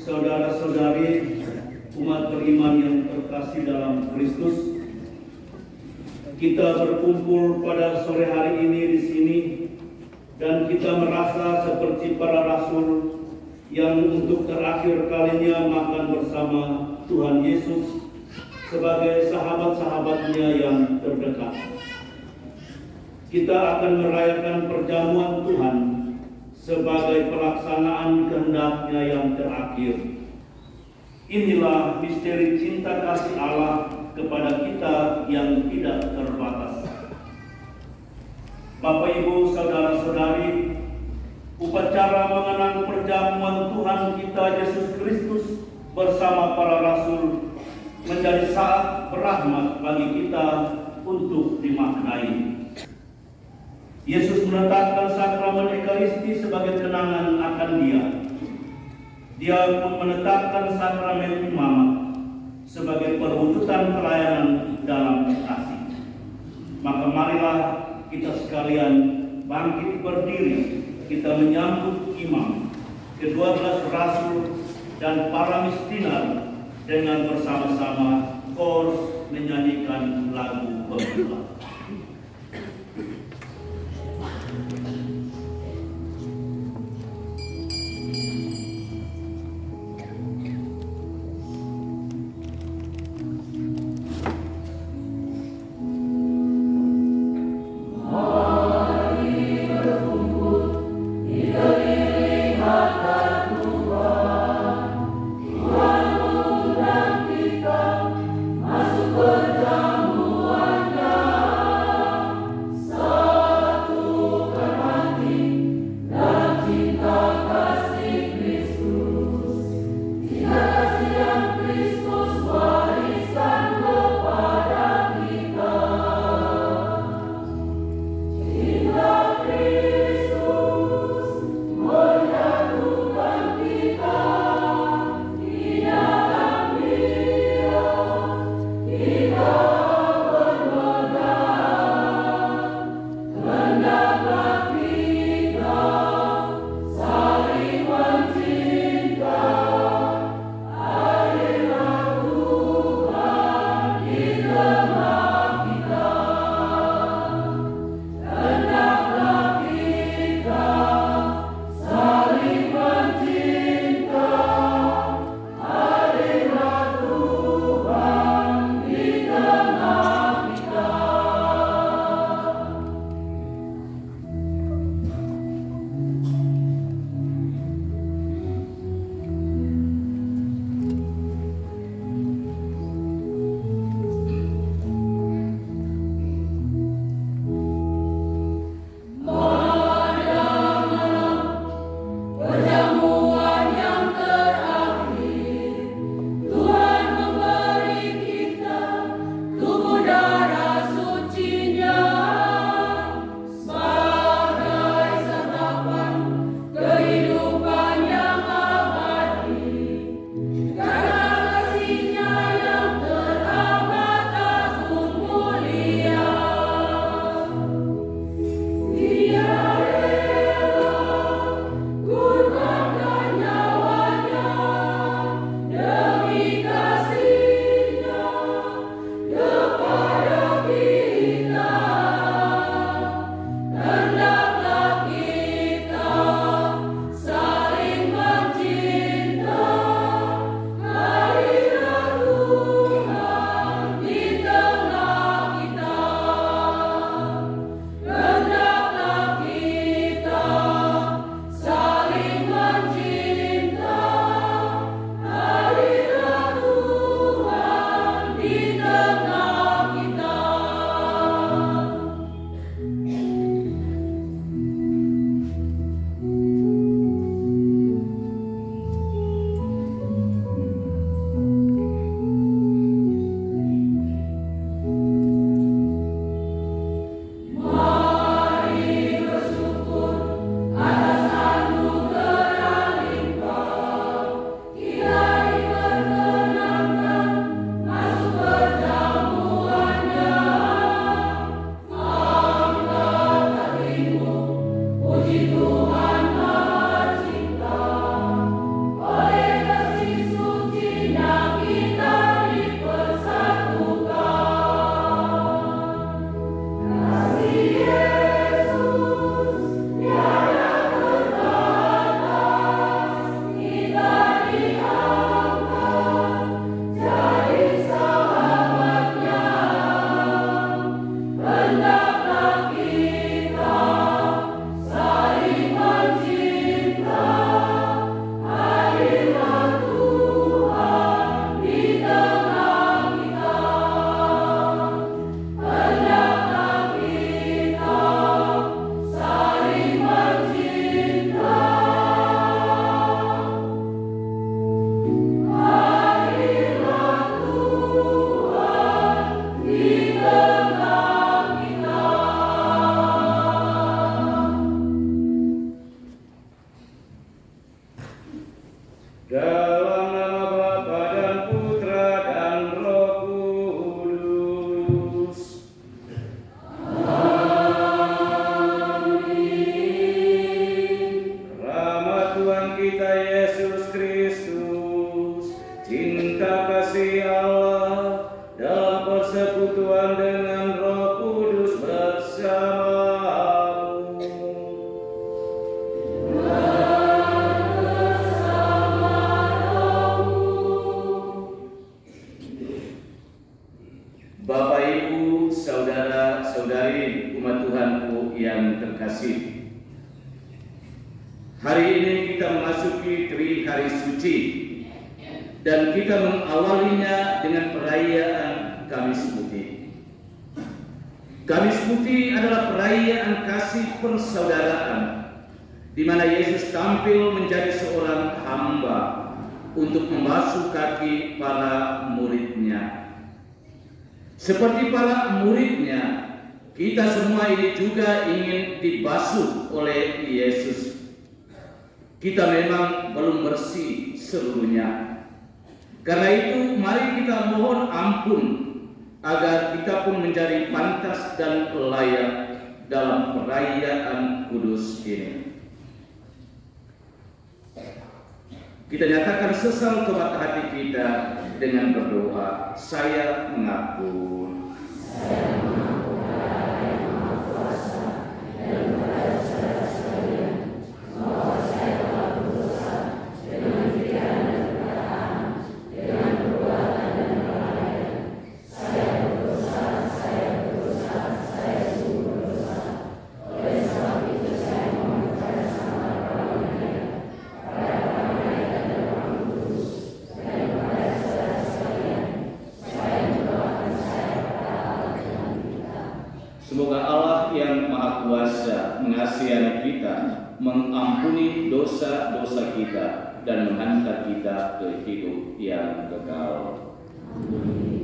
Saudara-saudari umat beriman yang terkasih dalam Kristus, kita berkumpul pada sore hari ini di sini dan kita merasa seperti para rasul yang untuk terakhir kalinya makan bersama Tuhan Yesus sebagai sahabat-sahabatnya yang terdekat. Kita akan merayakan perjamuan Tuhan sebagai pelaksanaan kehendaknya yang terakhir. Inilah misteri cinta kasih Allah kepada kita yang tidak terbatas. Bapak, Ibu, saudara-saudari, upacara mengenang perjamuan Tuhan kita Yesus Kristus bersama para rasul menjadi saat berahmat bagi kita untuk dimaknai. Yesus menetapkan sakramen Ekaristi sebagai kenangan akan Dia. Dia pun menetapkan sakramen imamat sebagai perwujudan pelayanan dalam kasih. Maka marilah kita sekalian bangkit berdiri, kita menyambut imam, ke-12 rasul dan para misioner dengan bersama-sama kor menyanyikan lagu pembuka. Masuk perjamuan Dalam nama Bapa dan Putra dan Roh Kudus. Amin. Rahmat Tuhan kita Yesus Kristus, cinta kasih Allah, dalam persekutuan dengan Roh Kudus bersamamu. Bapak, Ibu, saudara-saudari umat Tuhanku yang terkasih, hari ini kita memasuki Trihari Suci dan kita mengawalinya dengan perayaan Kamis Putih. Kamis Putih adalah perayaan kasih persaudaraan, di mana Yesus tampil menjadi seorang hamba untuk membasuh kaki para muridnya. Seperti para muridnya, kita semua ini juga ingin dibasuh oleh Yesus. Kita memang belum bersih seluruhnya. Karena itu, mari kita mohon ampun agar kita pun menjadi pantas dan layak dalam perayaan kudus ini. Kita nyatakan sesal tobat hati kita dengan berdoa, saya mengaku. Semoga Allah yang Maha Kuasa mengasihani kita, mengampuni dosa-dosa kita, dan menghantar kita ke hidup yang kekal. Amin.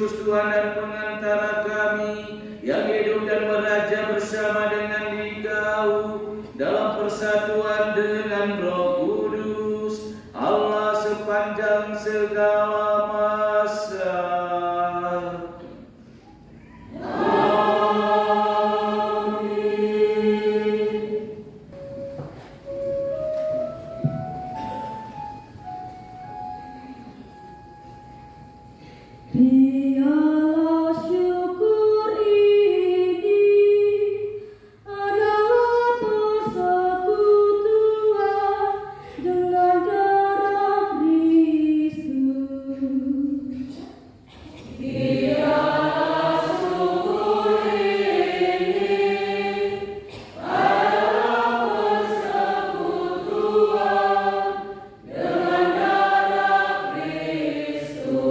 Kristus Tuhan dan pengantara kami, yang hidup dan beraja bersama dengan Dikau dalam persatuan dengan Roh Kudus, Allah sepanjang segala masa. Biarlah syukur ini adalah persekutuan dengan darah Kristus. Biarlah syukur ini adalah persekutuan dengan darah Kristus.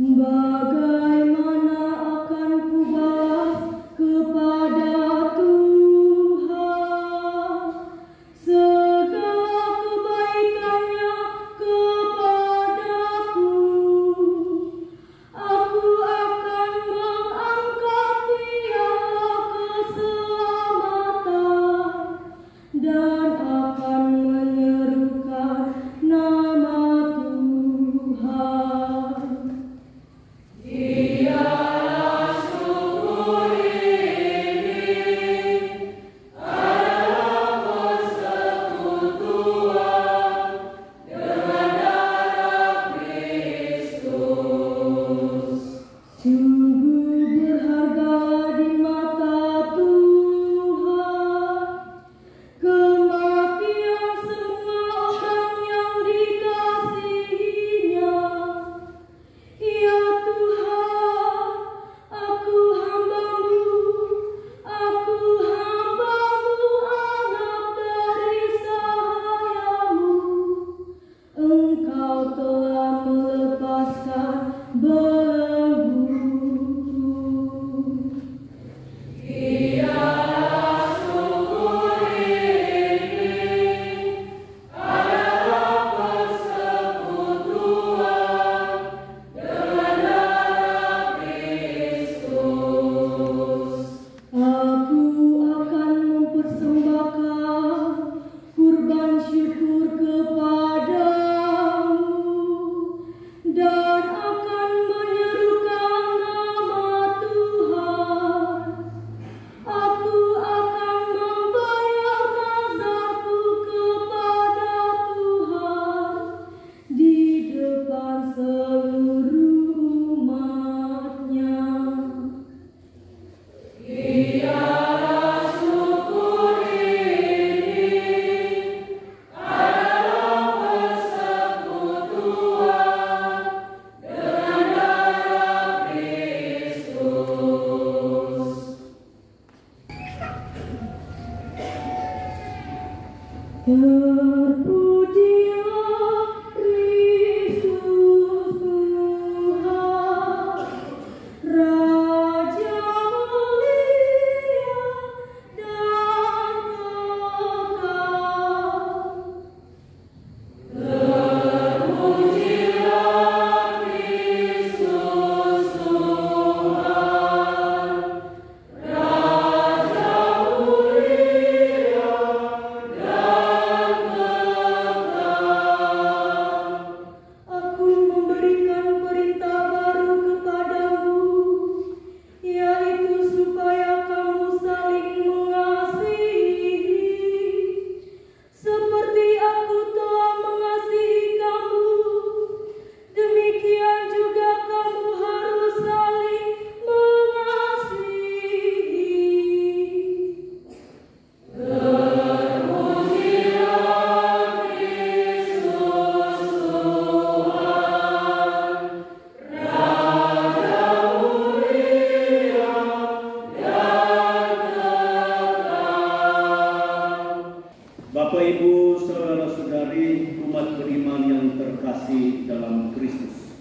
Bagaimana akan kubalas kepada Tuhan segala kebaikannya kepadaku? Aku akan mengangkat piala keselamatan dan akan menyerukan nama Tuhan. Biarlah syukur ini adalah persekutuan dengan darah Kristus. Sungguh berharga di mata Tuhan kematian semua orang yang dikasihinya. Ya Tuhan, aku hambamu, anak dari sahayamu. Engkau telah melepaskan belengguku. Biarlah syukur ini adalah persekutuan dengan darah Kristus. Aku akan mempersembahkan kurban syukur kepadamu dan akan menyerukan nama Tuhan. Aku akan membayar nazarku kepada Tuhan di depan seluruh umat-Nya. Biarlah syukur ini adalah persekutuan dengan darah Kristus. Terpujilah Kristus Tuhan, Raja mulia dan kekal. Terpujilah Kristus Tuhan, Raja mulia dan kekal. Aku memberikan perintah baru kepadamu, yaitu supaya kamu saling mengasihi. Seperti aku telah mengasihi kamu, demikian juga kamu harus saling mengasihi. Terpujilah Kristus Tuhan, Raja mulia dan kekal. Bapak, Ibu, saudara-saudari, umat beriman yang terkasih dalam Kristus.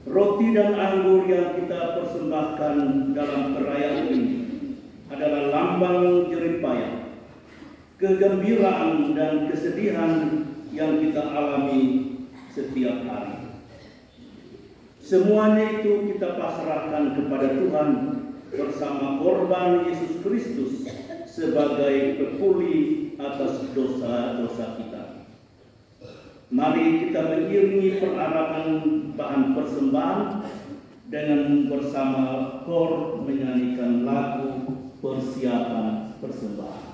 Roti dan anggur yang kita persembahkan dalam perayaan ini adalah lambang jeripaya, kegembiraan dan kesedihan yang kita alami setiap hari. Semuanya itu kita pasrahkan kepada Tuhan bersama korban Yesus Kristus sebagai pepuli atas dosa-dosa kita. Mari kita mengiringi perarakan bahan persembahan dengan bersama kor menyanyikan lagu persiapan persembahan.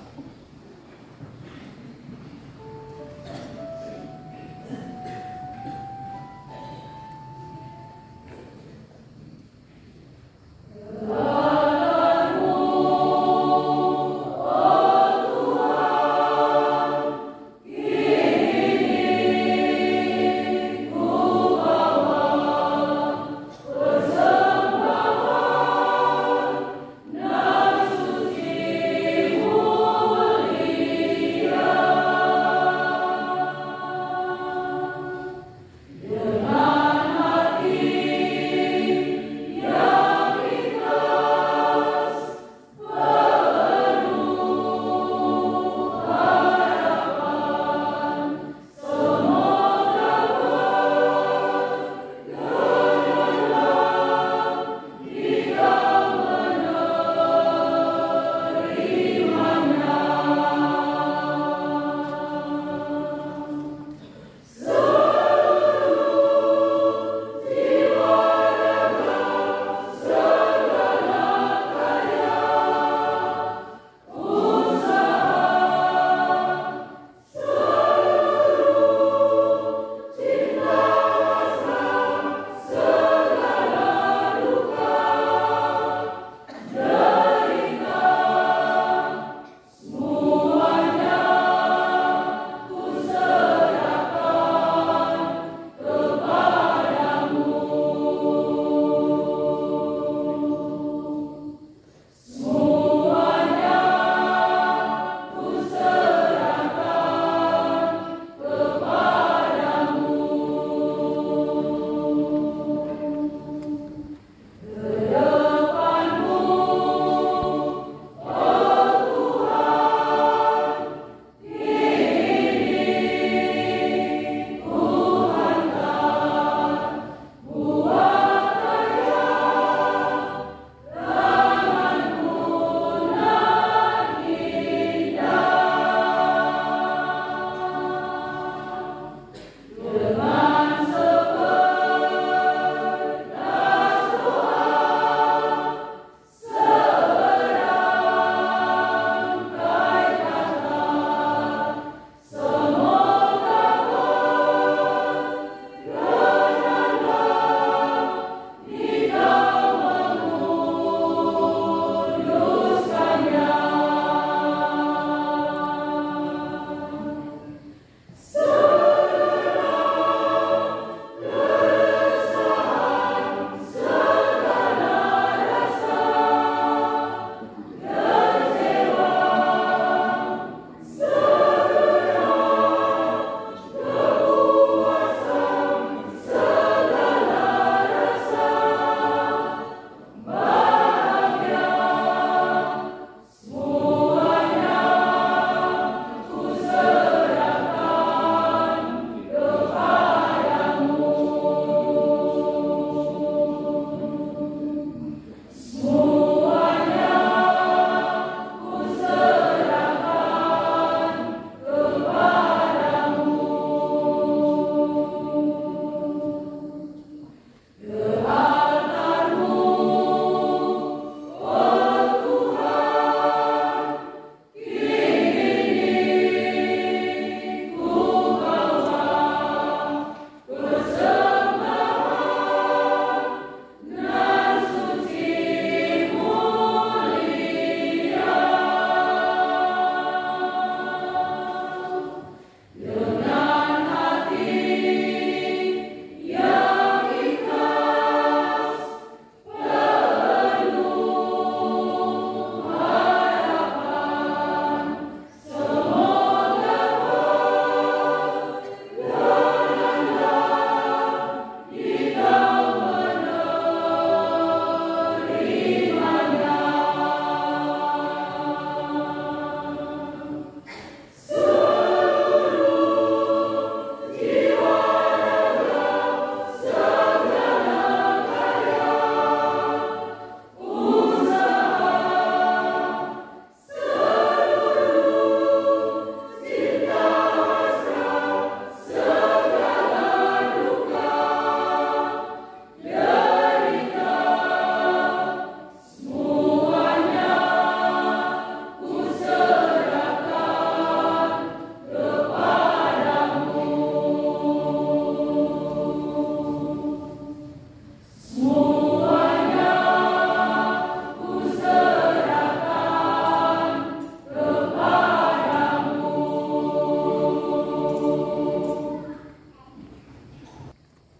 Nafsu jiwa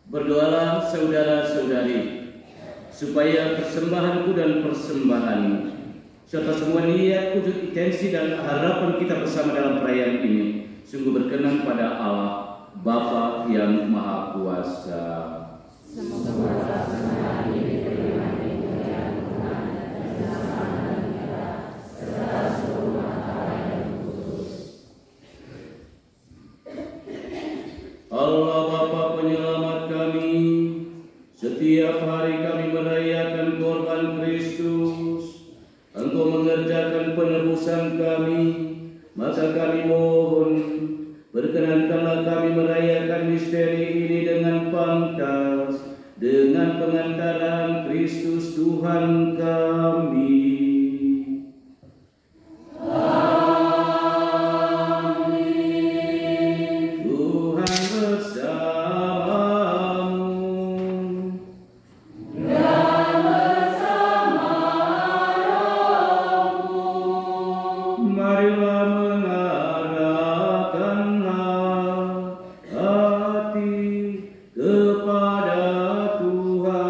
Berdoalah saudara-saudari, supaya persembahanku dan persembahanmu, serta semua niat, wujud, intensi, dan harapan kita bersama dalam perayaan ini sungguh berkenan pada Allah Bapa yang Maha Kuasa. Semoga persembahan ini diterima di kemuliaan Tuhan dan keselamatan kita serta seluruh makhluk yang kudus. Allah Bapa penyelamat kami, setiap hari kami merayakan korban Kristus. Engkau mengerjakan penebusan kami, maka kami mohon, berkenankanlah kami merayakan misteri ini dengan pantas, dengan pengantaran Kristus Tuhan kami. Amin. Tuhan bersamamu. Marilah mengarahkanlah hati kepada Tuhan.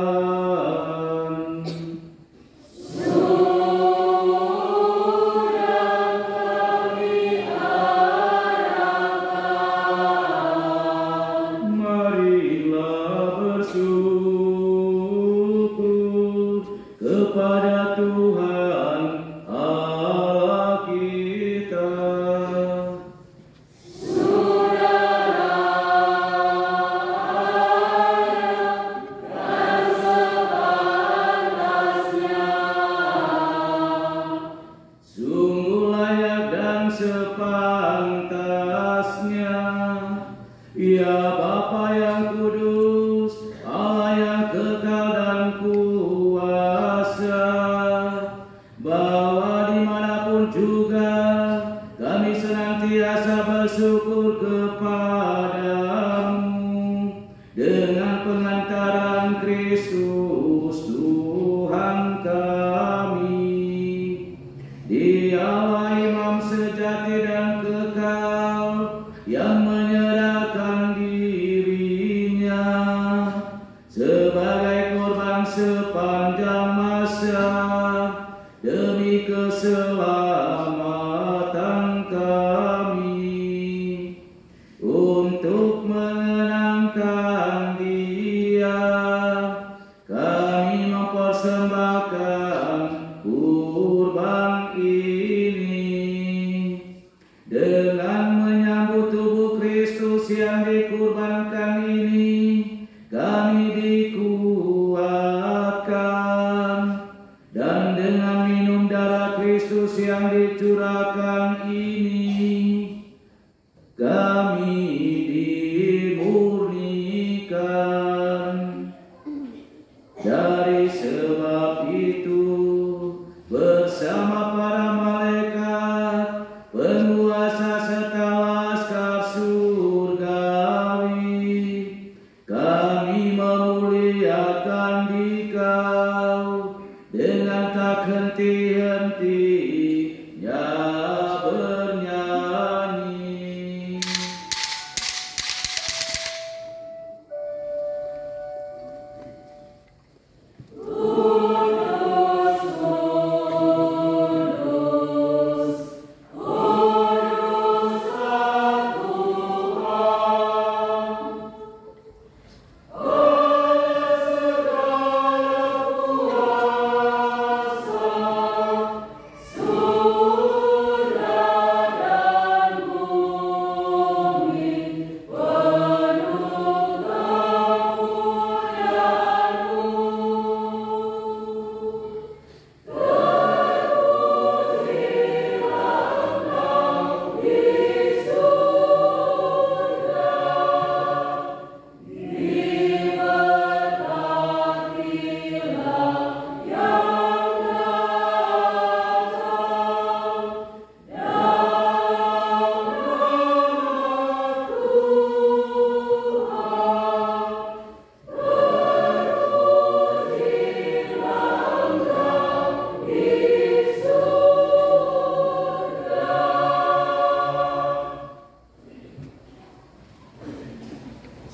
Sudah kami arahkan. Marilah bersyukur kepada Tuhan Allah kita. Sungguh layak dan sepantasnya, ya Bapa yang kudus, Allah yang kekal dan kuasa, bahwa dimanapun juga kami senantiasa bersyukur kepadamu dengan pengantaran Kristus Tuhan kami. Dialah imam sejati dan kekal yang menyerahkan dirinya sebagai korban sepanjang masa demi keselamatan kami. Untuk menyenangkan Dia, kami mempersembahkan kurban ini. Dengan menyambut tubuh Kristus yang dikurbankan ini, kami dikuatkan, dan dengan minum darah Kristus yang dicurahkan ini, kami dimurnikan. Dari sebab itu, bersama para malaikat, penguasa serta laskar surgawi, kami memuliakan Dikau dengan tak henti-hentinya bernyanyi.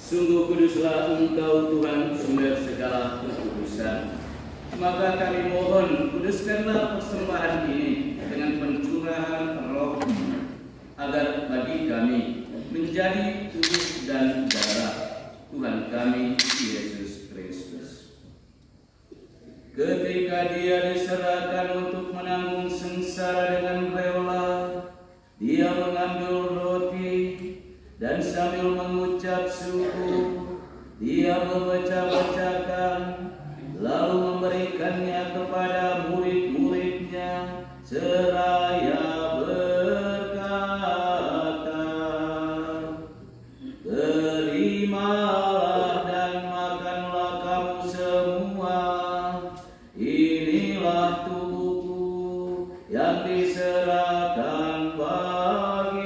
Sungguh kuduslah Engkau Tuhan, sumber segala kekudusan. Maka kami mohon, kuduskanlah persembahan ini dengan pencurahan Roh, agar bagi kami menjadi tubuh dan darah Tuhan kami Yesus Kristus. Ketika Dia diserahkan untuk menanggung sengsara dengan rela, Dia mengambil roti dan sambil mengucap syukur, Dia memecah-pecahkan, lalu memberikannya kepada murid-muridnya, seraya berkata, "Terimalah dan makanlah kamu semua, inilah tubuhku yang diserahkan bagimu."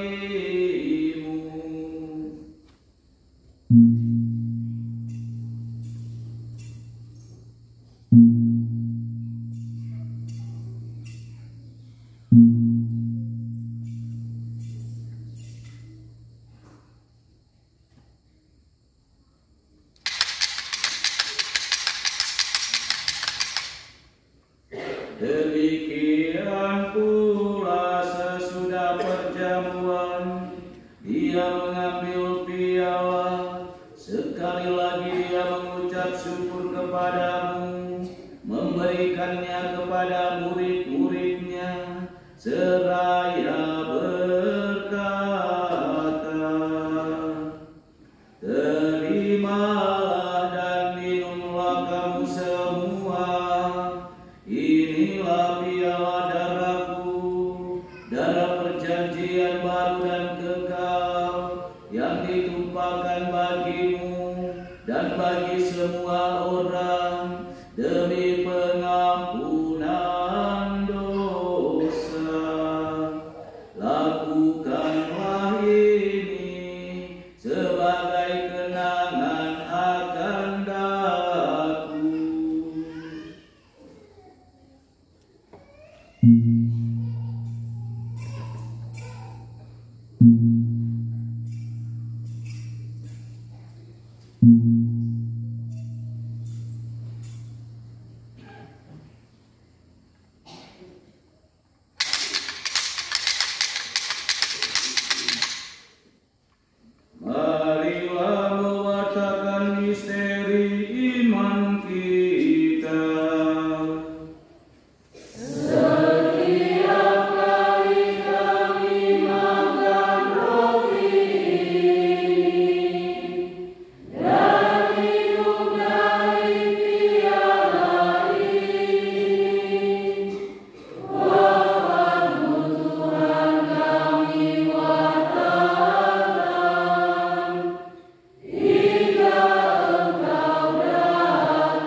Demikian pula sesudah perjamuan, Dia mengambil piala, sekali lagi Dia mengucap syukur kepadamu, memberikannya kepada murid-muridnya, seraya berkata, "Terimalah dan minumlah kamu semua, inilah piala darahku, darah perjanjian baru dan kekal, yang ditumpahkan bagimu dan bagi semua orang demi pengampunan dosa. Lakukanlah ini sebagai kenangan akan Aku." Marilah mewartakan misteri iman kita. Setiap kali kami makan roti dan minum dari piala ini, wafat-Mu Tuhan kami wartakan hingga Engkau datang.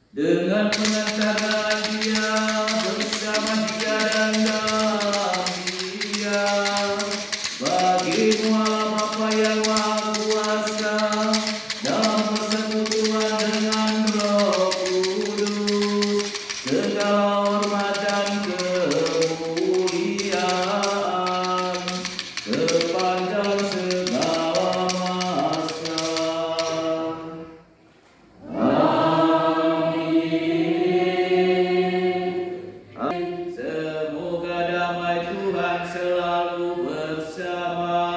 Dengan pengantaran Dia, bersama Dia dan dalam Dia, bagi-Mu Allah Bapa yang Maha Kuasa, dalam persekutuan dengan Roh Kudus, segala hormat dan kemuliaan sepanjang segala masa. Semoga damai Tuhan selalu bersamamu.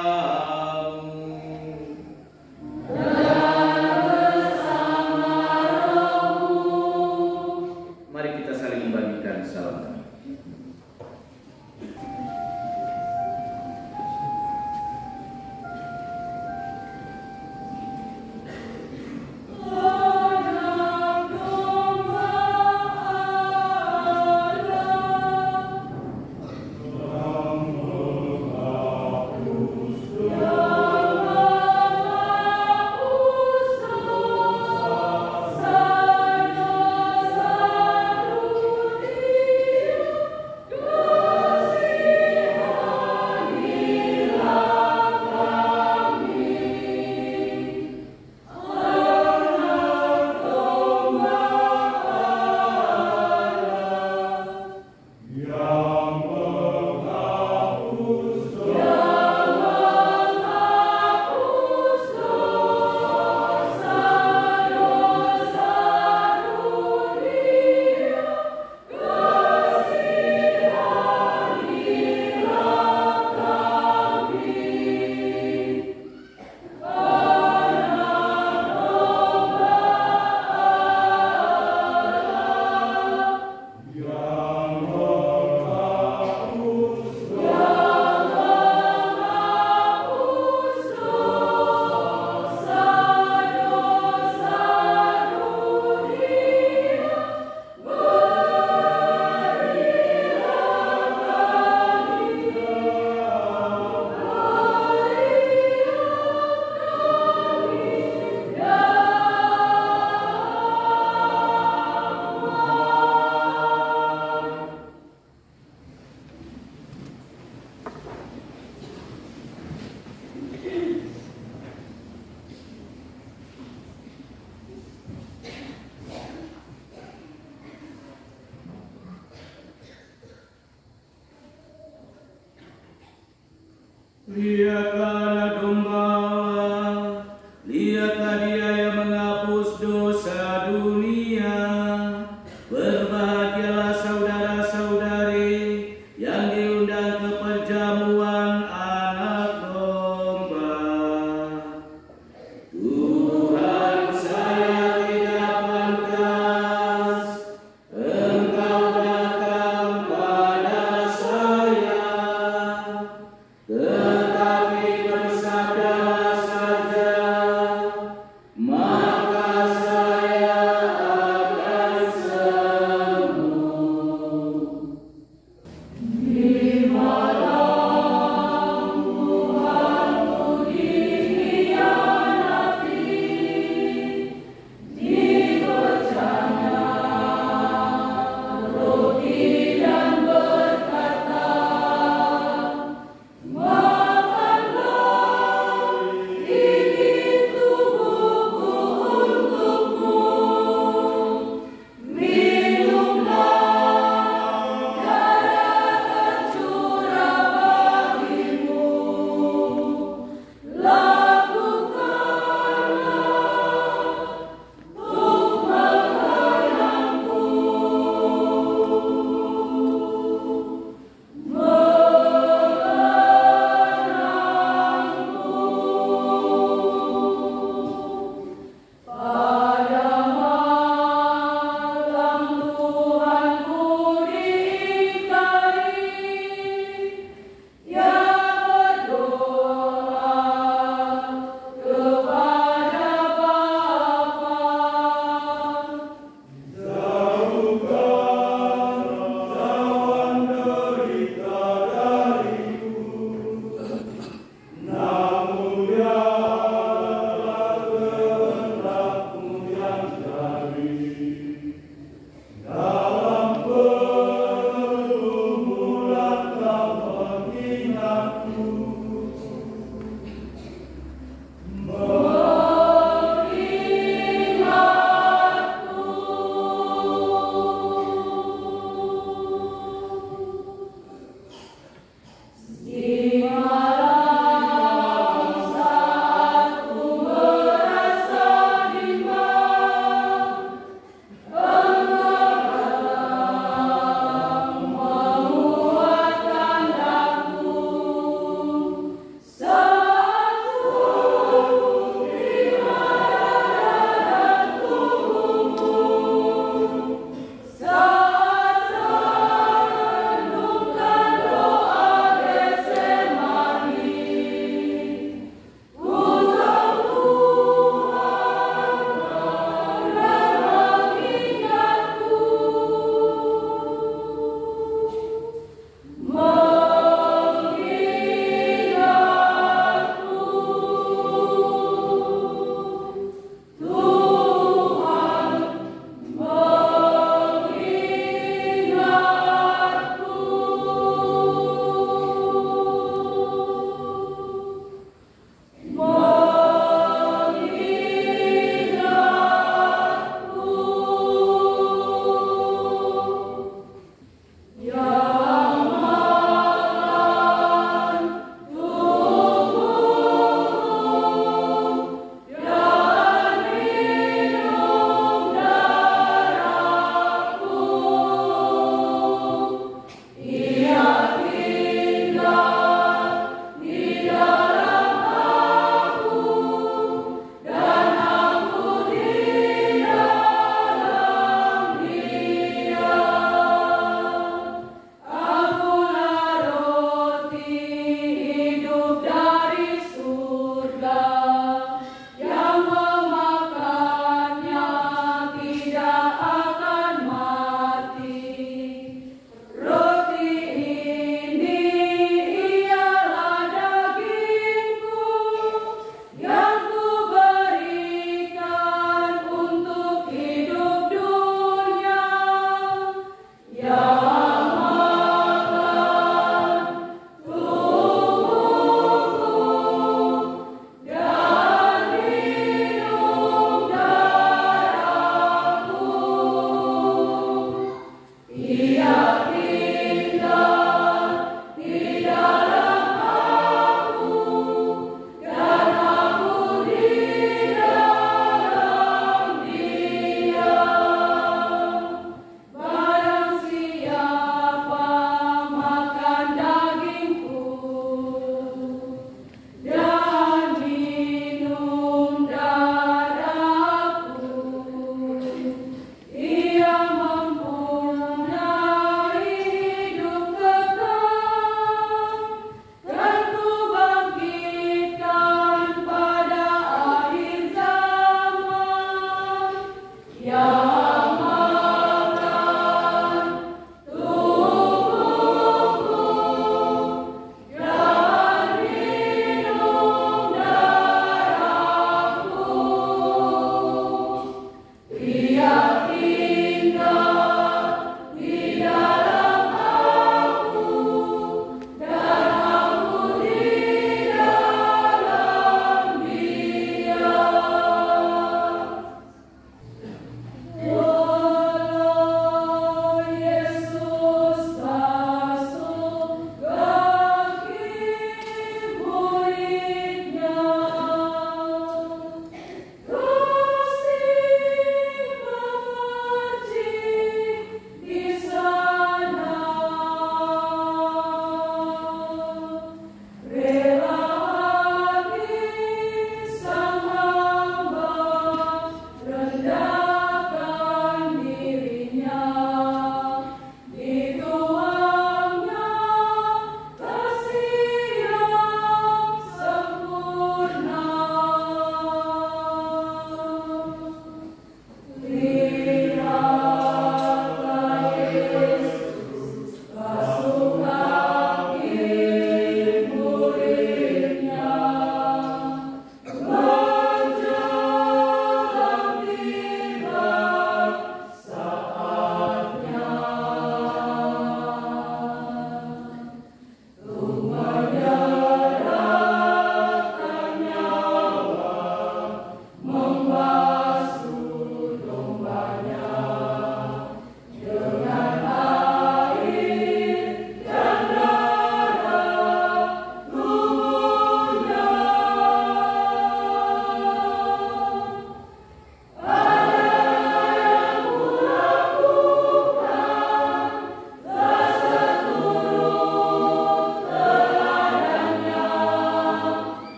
Mari kita saling membagikan salam.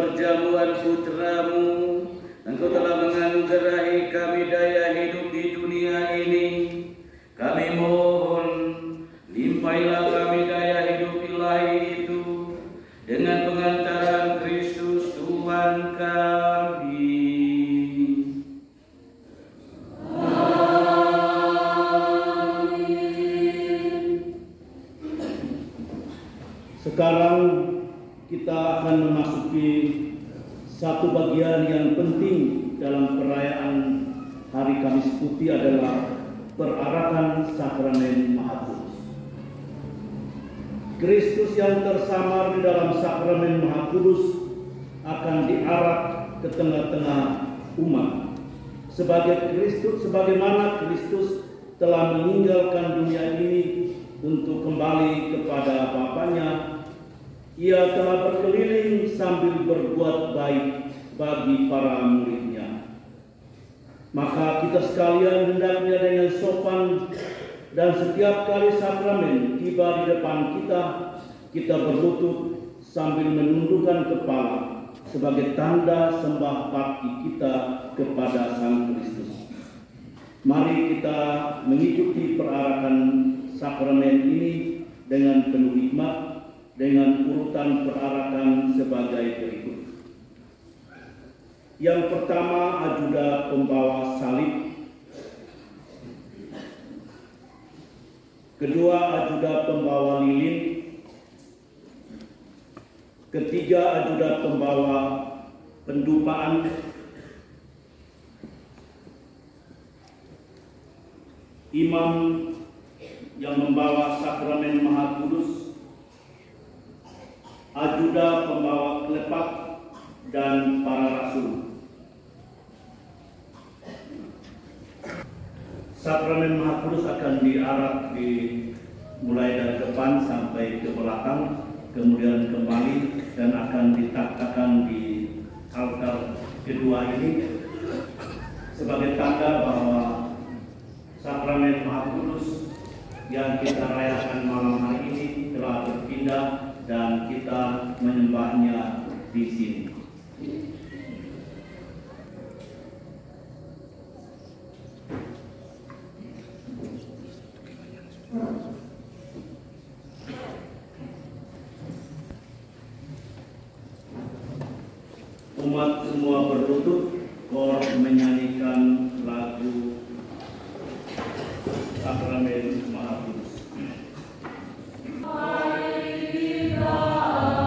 perjamuan Putra-Mu, Engkau telah menganugerahi kami daya hidup di dunia ini. Kami mohon, limpailah kami daya hidup ilahi itu dengan pengantaran Kristus Tuhan kami. Sekarang kita akan memasuki satu bagian yang penting dalam perayaan Hari Kamis Putih adalah perarakan sakramen Maha Kudus. Kristus yang tersamar di dalam sakramen Maha Kudus akan diarak ke tengah-tengah umat. Sebagaimana Kristus telah meninggalkan dunia ini untuk kembali kepada Bapanya, Ia telah berkeliling sambil berbuat baik bagi para muridnya. Maka kita sekalian hendaknya dengan sopan dan setiap kali sakramen tiba di depan kita berlutut sambil menundukkan kepala sebagai tanda sembah bakti kita kepada Sang Kristus. Mari kita mengikuti perarakan sakramen ini dengan penuh hikmat dengan urutan perarakan sebagai berikut. Yang pertama, ajuda pembawa salib. Kedua, ajuda pembawa lilin. Ketiga, ajuda pembawa pendupaan. Imam yang membawa sakramen Maha Kudus, ajuda pembawa klepak, dan para rasul. Sakramen Maha Kudus akan diarak mulai dari depan sampai ke belakang, kemudian kembali dan akan ditaktakan di altar kedua ini sebagai tanda bahwa sakramen Maha Kudus yang kita rayakan malam hari ini telah berpindah dan kita menyembahnya di sini. Umat semua berlutut, kor menyanyikan lagu sakramen Maha Kudus. Agar kita bahagia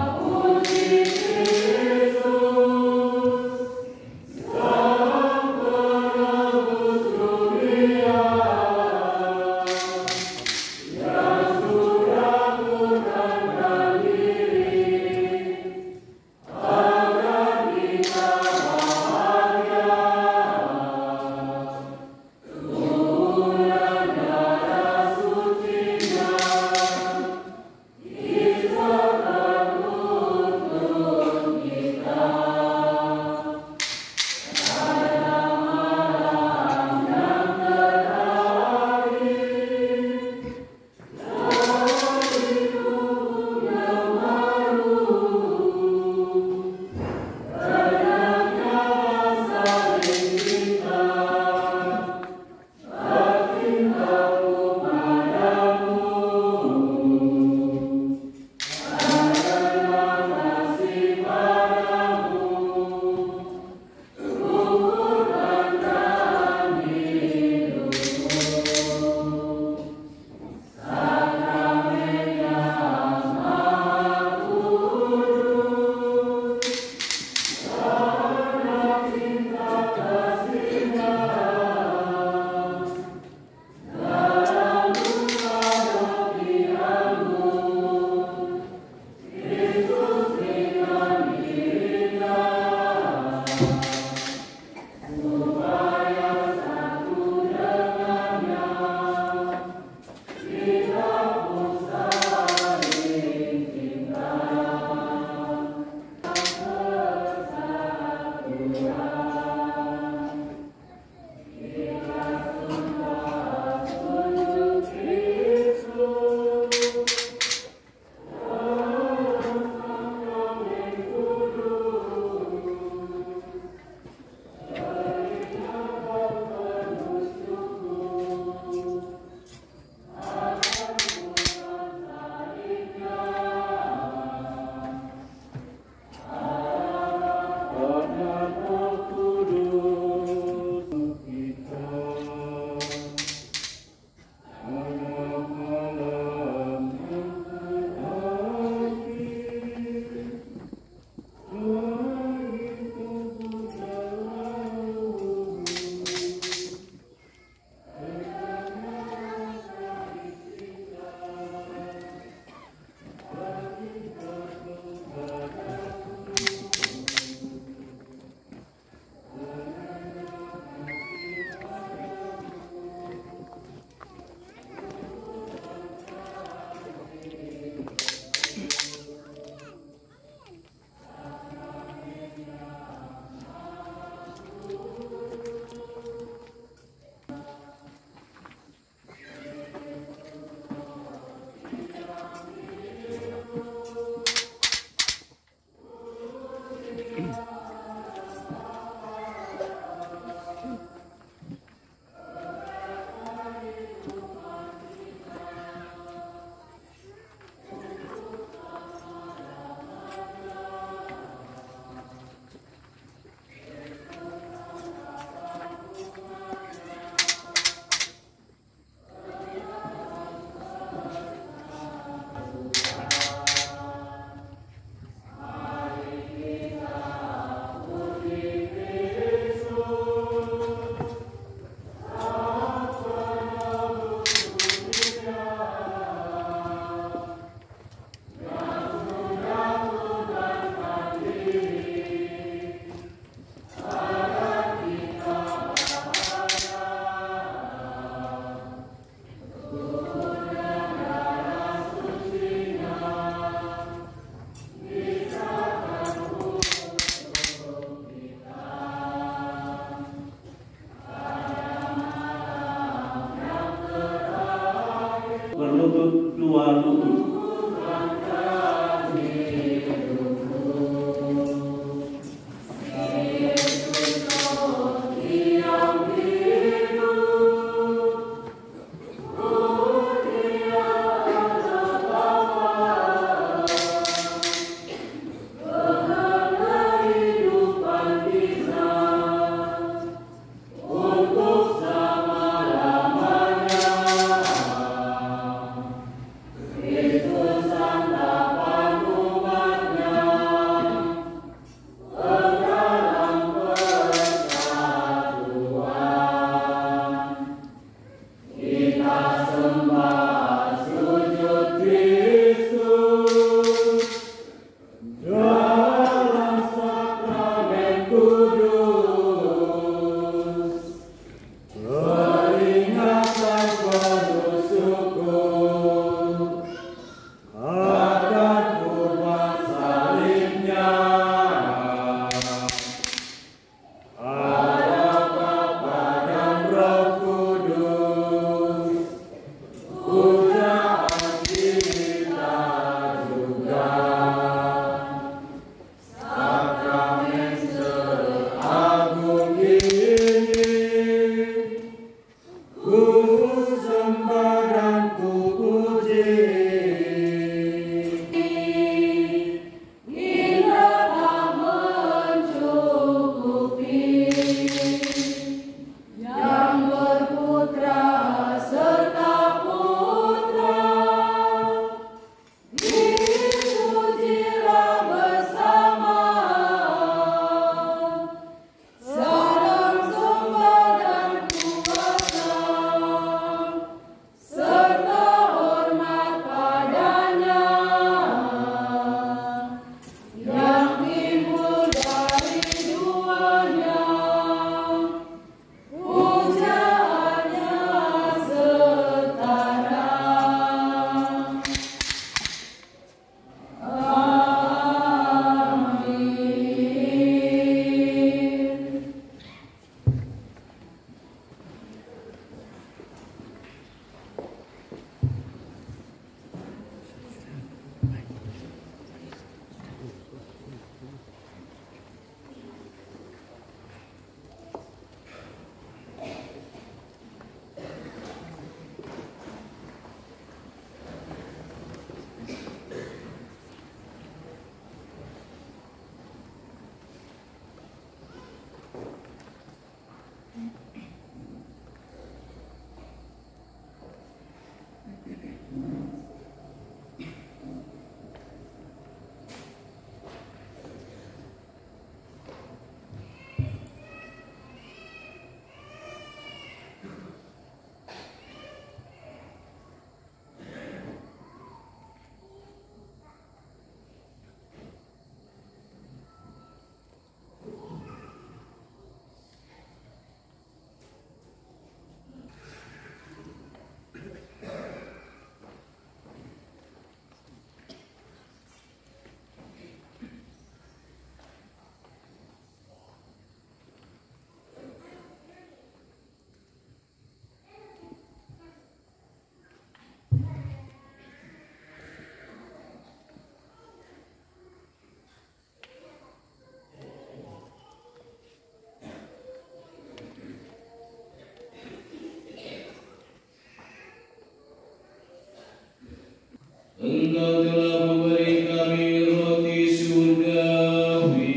Engkau telah memberi kami roti surgawi.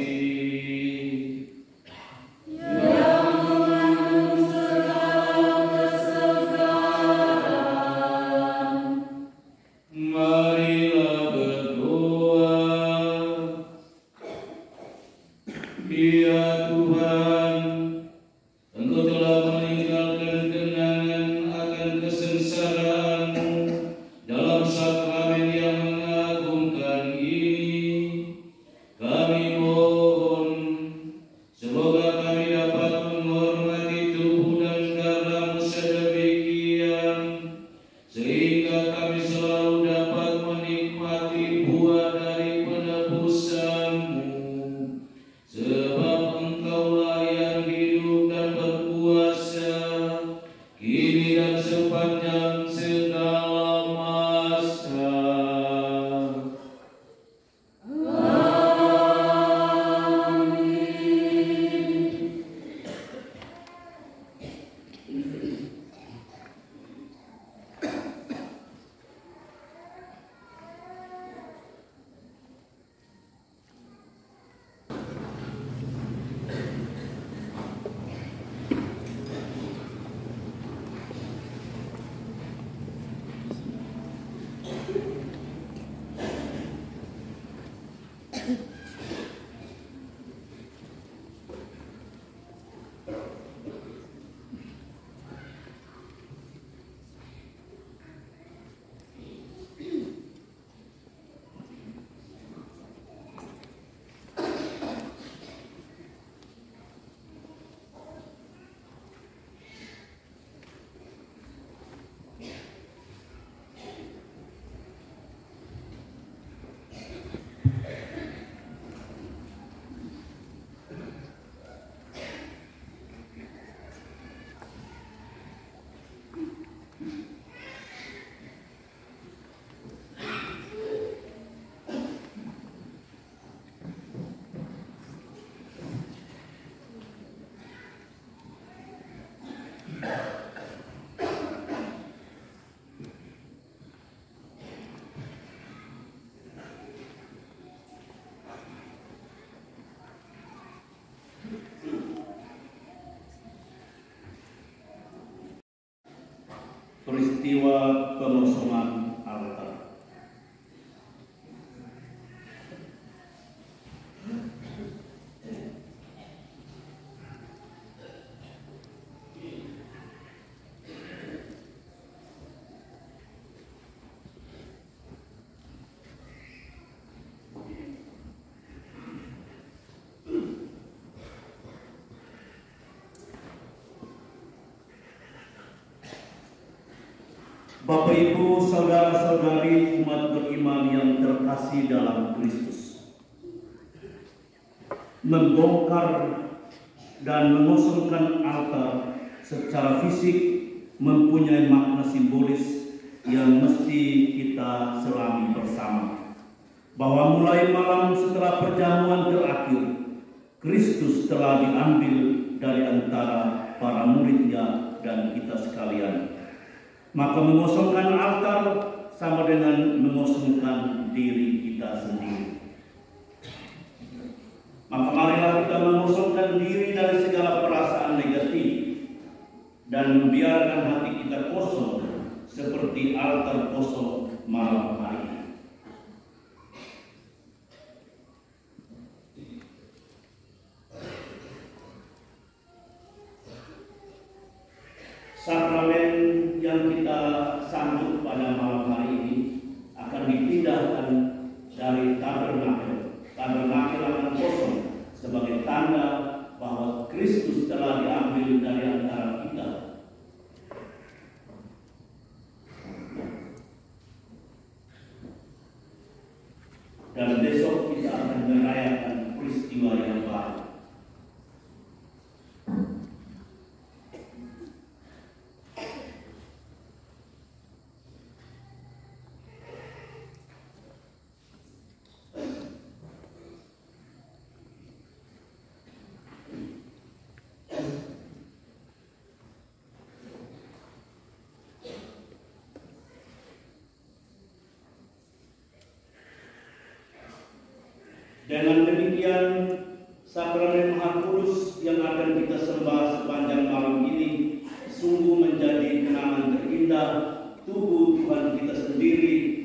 Marilah berdoa. Ya Tuhan, Engkau telah meninggalkan kenangan akan kesengsaraan-Mu dalam sakramen yang mengagumkan ini. Kami mohon, semoga kami dapat menghormati tubuh dan darah-Mu sedemikian, sehingga kami selalu dapat menikmati buah dari penebusan-Mu. Sebab Engkaulah yang hidup dan berkuasa, kini dan sepanjang segala masa. Peristiwa pengosongan altar. Bapak Ibu, saudara-saudari umat beriman yang terkasih dalam Kristus, membongkar dan mengosongkan altar secara fisik mempunyai makna simbolis yang mesti kita selami bersama, bahwa mulai malam setelah perjamuan terakhir, Kristus telah diambil dari antara para muridnya dan kita sekalian. Maka mengosongkan altar sama dengan mengosongkan diri kita sendiri. Maka marilah kita mengosongkan diri dari segala perasaan negatif dan membiarkan hati kita kosong seperti altar kosong malam hari. Sakramen yang kita sambut pada malam hari ini akan dipindahkan dari tabernakel. Tabernakel akan kosong sebagai tanda bahwa Kristus telah diambil dari antara kita. Dan besok kita akan merayakan peristiwa yang baru. Dengan demikian, sakramen Maha Kudus yang akan kita sembah sepanjang malam ini sungguh menjadi kenangan terindah tubuh Tuhan kita sendiri